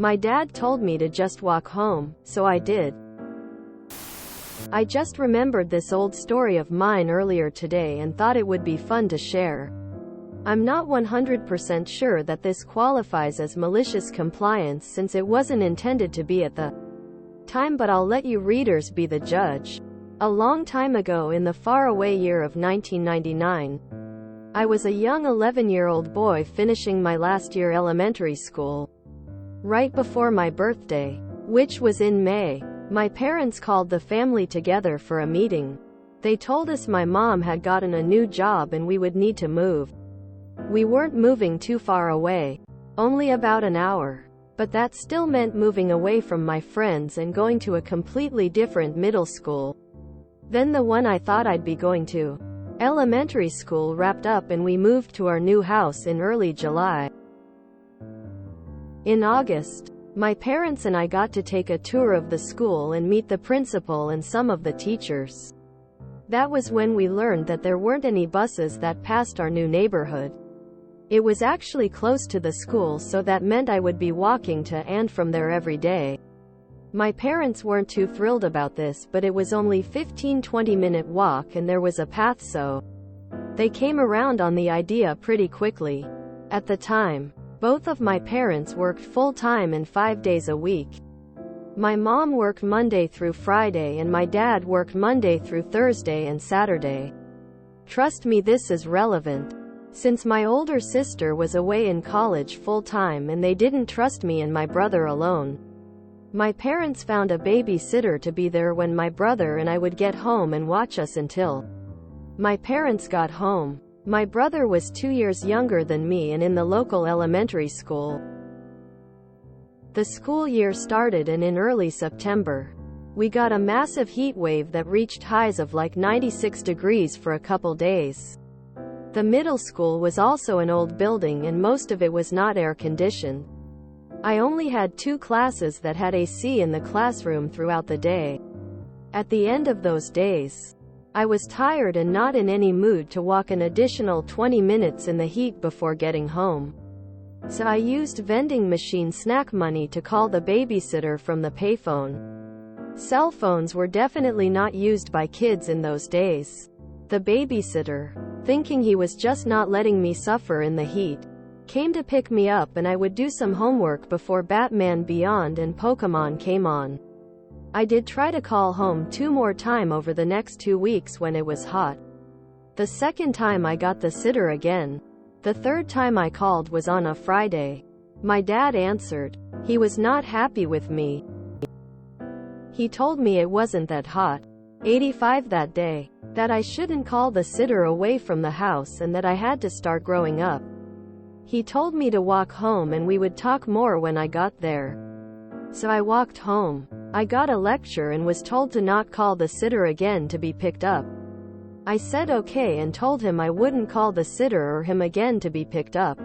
My dad told me to just walk home, so I did. I just remembered this old story of mine earlier today and thought it would be fun to share. I'm not 100% sure that this qualifies as malicious compliance since it wasn't intended to be at the time, but I'll let you readers be the judge. A long time ago in the faraway year of 1999, I was a young 11-year-old boy finishing my last year elementary school. Right before my birthday, which was in May, my parents called the family together for a meeting. They told us my mom had gotten a new job and we would need to move. We weren't moving too far away, only about an hour. But that still meant moving away from my friends and going to a completely different middle school than the one I thought I'd be going to. Elementary school wrapped up and we moved to our new house in early July. In August, my parents and I got to take a tour of the school and meet the principal and some of the teachers. That was when we learned that there weren't any buses that passed our new neighborhood. It was actually close to the school, so that meant I would be walking to and from there every day. My parents weren't too thrilled about this, but it was only 15-20 minute walk and there was a path, so they came around on the idea pretty quickly. At the time, both of my parents worked full-time and 5 days a week. My mom worked Monday through Friday and my dad worked Monday through Thursday and Saturday. Trust me, this is relevant, since my older sister was away in college full-time and they didn't trust me and my brother alone. My parents found a babysitter to be there when my brother and I would get home and watch us until my parents got home. My brother was 2 years younger than me and in the local elementary school. The school year started and in early September, we got a massive heat wave that reached highs of like 96 degrees for a couple days. The middle school was also an old building and most of it was not air-conditioned. I only had 2 classes that had AC in the classroom throughout the day. At the end of those days, I was tired and not in any mood to walk an additional 20 minutes in the heat before getting home. So I used vending machine snack money to call the babysitter from the payphone. Cell phones were definitely not used by kids in those days. The babysitter, thinking he was just not letting me suffer in the heat, came to pick me up and I would do some homework before Batman Beyond and Pokemon came on. I did try to call home 2 more times over the next 2 weeks when it was hot. The second time I got the sitter again. The third time I called was on a Friday. My dad answered. He was not happy with me. He told me it wasn't that hot, 85 that day, that I shouldn't call the sitter away from the house and that I had to start growing up. He told me to walk home and we would talk more when I got there. So I walked home. I got a lecture and was told to not call the sitter again to be picked up. I said okay and told him I wouldn't call the sitter or him again to be picked up.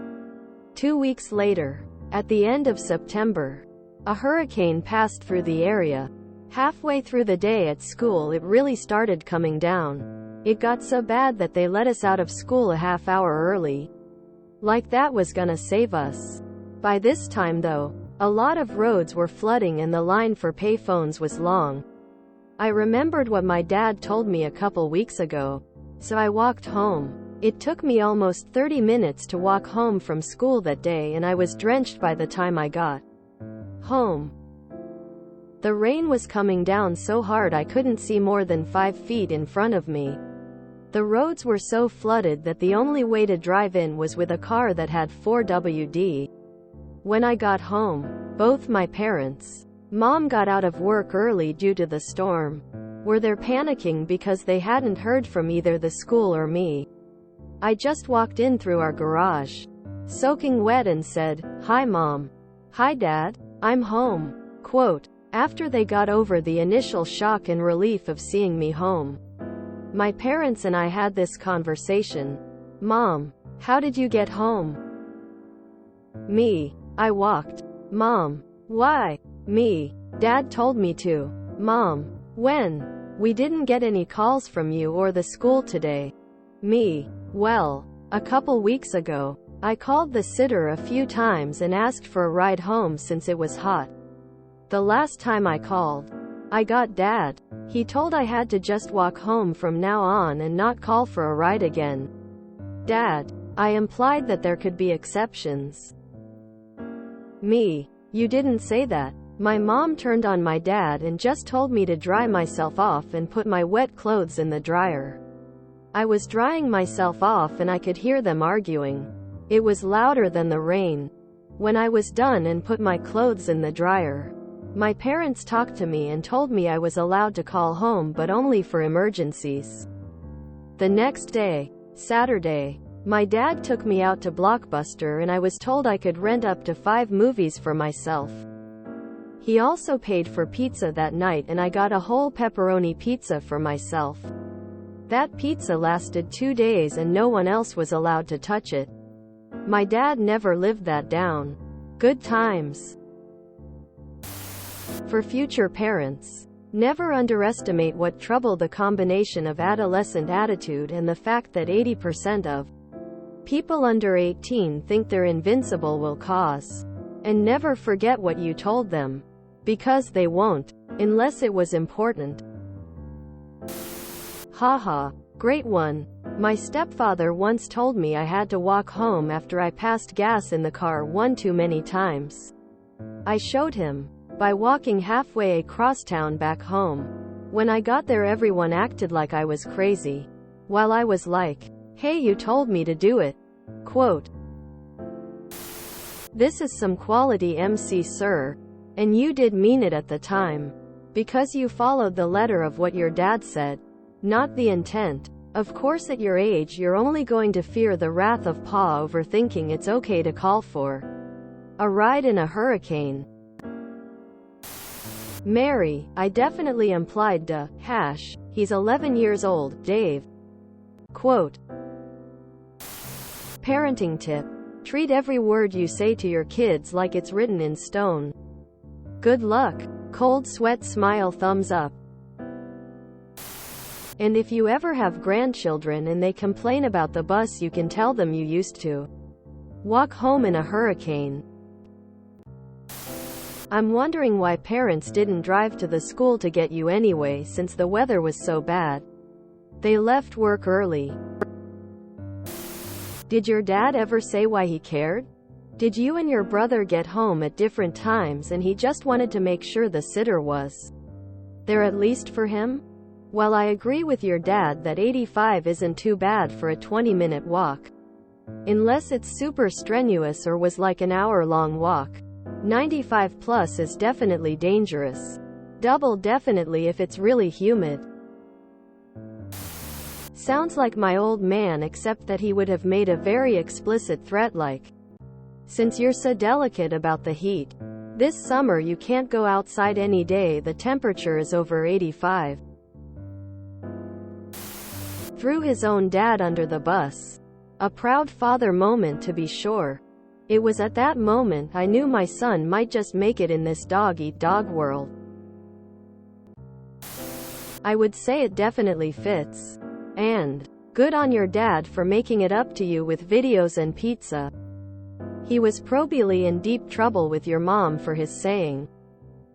2 weeks later, at the end of September, a hurricane passed through the area. Halfway through the day at school it really started coming down. It got so bad that they let us out of school a half hour early. Like that was gonna save us. By this time though, a lot of roads were flooding and the line for payphones was long. I remembered what my dad told me a couple weeks ago, so I walked home. It took me almost 30 minutes to walk home from school that day and I was drenched by the time I got home. The rain was coming down so hard I couldn't see more than 5 feet in front of me. The roads were so flooded that the only way to drive in was with a car that had 4WD. When I got home, both my parents, Mom got out of work early due to the storm. Were they panicking because they hadn't heard from either the school or me. I just walked in through our garage, soaking wet, and said, "Hi Mom." "Hi Dad. I'm home." Quote, after they got over the initial shock and relief of seeing me home. My parents and I had this conversation. "Mom, how did you get home?" "Me. I walked." "Mom, why?" "Me. Dad told me to." "Mom, when?" "We didn't get any calls from you or the school today." "Me. Well, a couple weeks ago." I called the sitter a few times and asked for a ride home since it was hot. The last time I called, I got Dad. He told I had to just walk home from now on and not call for a ride again. Dad. I implied that there could be exceptions. Me. You didn't say that. My mom turned on my dad and just told me to dry myself off and put my wet clothes in the dryer. I was drying myself off and I could hear them arguing. It was louder than the rain. When I was done and put my clothes in the dryer, my parents talked to me and told me I was allowed to call home but only for emergencies. The next day, Saturday, my dad took me out to Blockbuster and I was told I could rent up to 5 movies for myself. He also paid for pizza that night and I got a whole pepperoni pizza for myself. That pizza lasted 2 days and no one else was allowed to touch it. My dad never lived that down. Good times. For future parents, never underestimate what trouble the combination of adolescent attitude and the fact that 80% of people under 18 think they're invincible will cause. And never forget what you told them. Because they won't. Unless it was important. Haha. Great one. My stepfather once told me I had to walk home after I passed gas in the car one too many times. I showed him. By walking halfway across town back home. When I got there everyone acted like I was crazy. While I was like, hey, you told me to do it. Quote. This is some quality MC, sir. And you did mean it at the time. Because you followed the letter of what your dad said. Not the intent. Of course at your age you're only going to fear the wrath of Pa over thinking it's okay to call for a ride in a hurricane. Mary, I definitely implied to, he's 11 years old, Dave. Quote. Parenting tip. Treat every word you say to your kids like it's written in stone. Good luck. Cold sweat smile thumbs up. And if you ever have grandchildren and they complain about the bus you can tell them you used to walk home in a hurricane. I'm wondering why parents didn't drive to the school to get you anyway since the weather was so bad. They left work early. Did your dad ever say why he cared? Did you and your brother get home at different times and he just wanted to make sure the sitter was there at least for him? While I agree with your dad that 85 isn't too bad for a 20-minute walk. Unless it's super strenuous or was like an hour-long walk. 95 plus is definitely dangerous. Double definitely if it's really humid. Sounds like my old man except that he would have made a very explicit threat like, since you're so delicate about the heat, this summer you can't go outside any day the temperature is over 85. Threw his own dad under the bus. A proud father moment to be sure. It was at that moment I knew my son might just make it in this dog-eat-dog world. I would say it definitely fits. And good on your dad for making it up to you with videos and pizza. He was probably in deep trouble with your mom for his saying,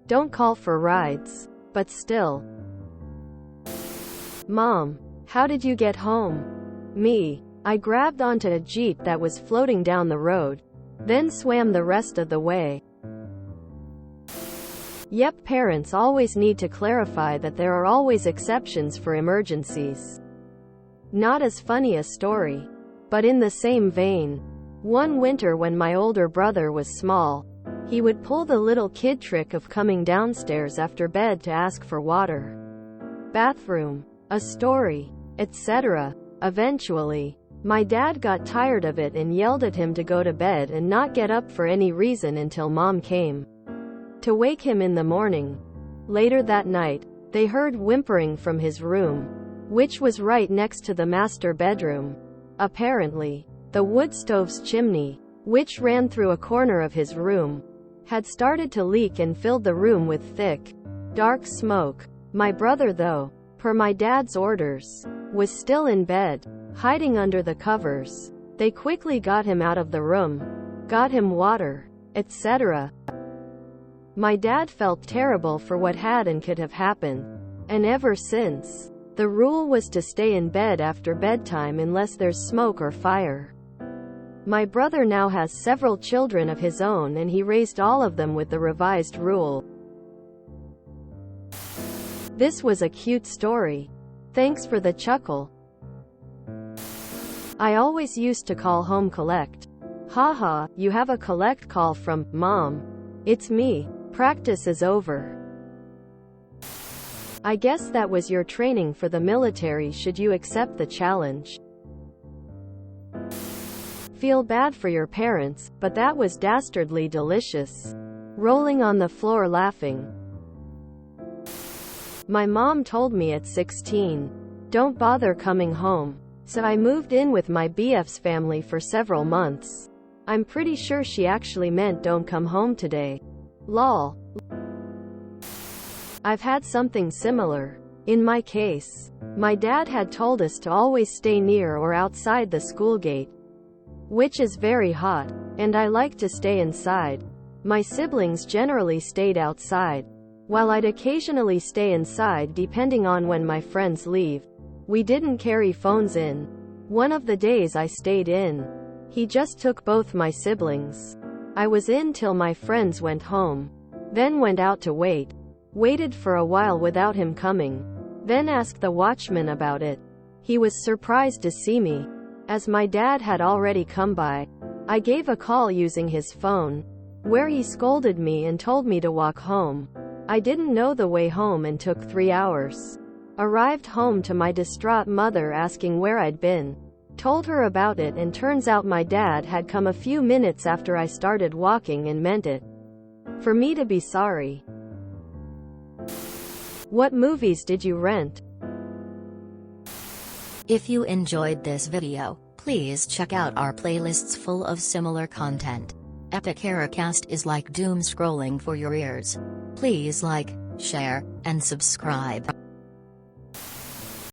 don't call for rides. But still. Mom, how did you get home? Me. I grabbed onto a Jeep that was floating down the road. Then swam the rest of the way. Yep, parents always need to clarify that there are always exceptions for emergencies. Not as funny a story. But in the same vein. One winter when my older brother was small, he would pull the little kid trick of coming downstairs after bed to ask for water, bathroom, a story, etc. Eventually, my dad got tired of it and yelled at him to go to bed and not get up for any reason until Mom came to wake him in the morning. Later that night, they heard whimpering from his room, which was right next to the master bedroom. Apparently, the wood stove's chimney, which ran through a corner of his room, had started to leak and filled the room with thick, dark smoke. My brother, though, per my dad's orders, was still in bed, hiding under the covers. They quickly got him out of the room, got him water, etc. My dad felt terrible for what had and could have happened. And ever since, the rule was to stay in bed after bedtime unless there's smoke or fire. My brother now has several children of his own and he raised all of them with the revised rule. This was a cute story. Thanks for the chuckle. I always used to call home collect. Haha, you have a collect call from Mom. It's me. Practice is over. I guess that was your training for the military should you accept the challenge. Feel bad for your parents, but that was dastardly delicious. Rolling on the floor laughing. My mom told me at 16, don't bother coming home. So I moved in with my BF's family for several months. I'm pretty sure she actually meant don't come home today. Lol. I've had something similar. In my case, my dad had told us to always stay near or outside the school gate, which is very hot, and I like to stay inside. My siblings generally stayed outside, while I'd occasionally stay inside depending on when my friends leave. We didn't carry phones in. One of the days I stayed in, he just took both my siblings. I was in till my friends went home, then went out to wait. Waited for a while without him coming, then asked the watchman about it. He was surprised to see me, as my dad had already come by. I gave a call using his phone, where he scolded me and told me to walk home. I didn't know the way home and took 3 hours. Arrived home to my distraught mother asking where I'd been. Told her about it and turns out my dad had come a few minutes after I started walking and meant it for me to be sorry. What movies did you rent? If you enjoyed this video, please check out our playlists full of similar content. Epic Eracast is like doom scrolling for your ears. Please like, share, and subscribe.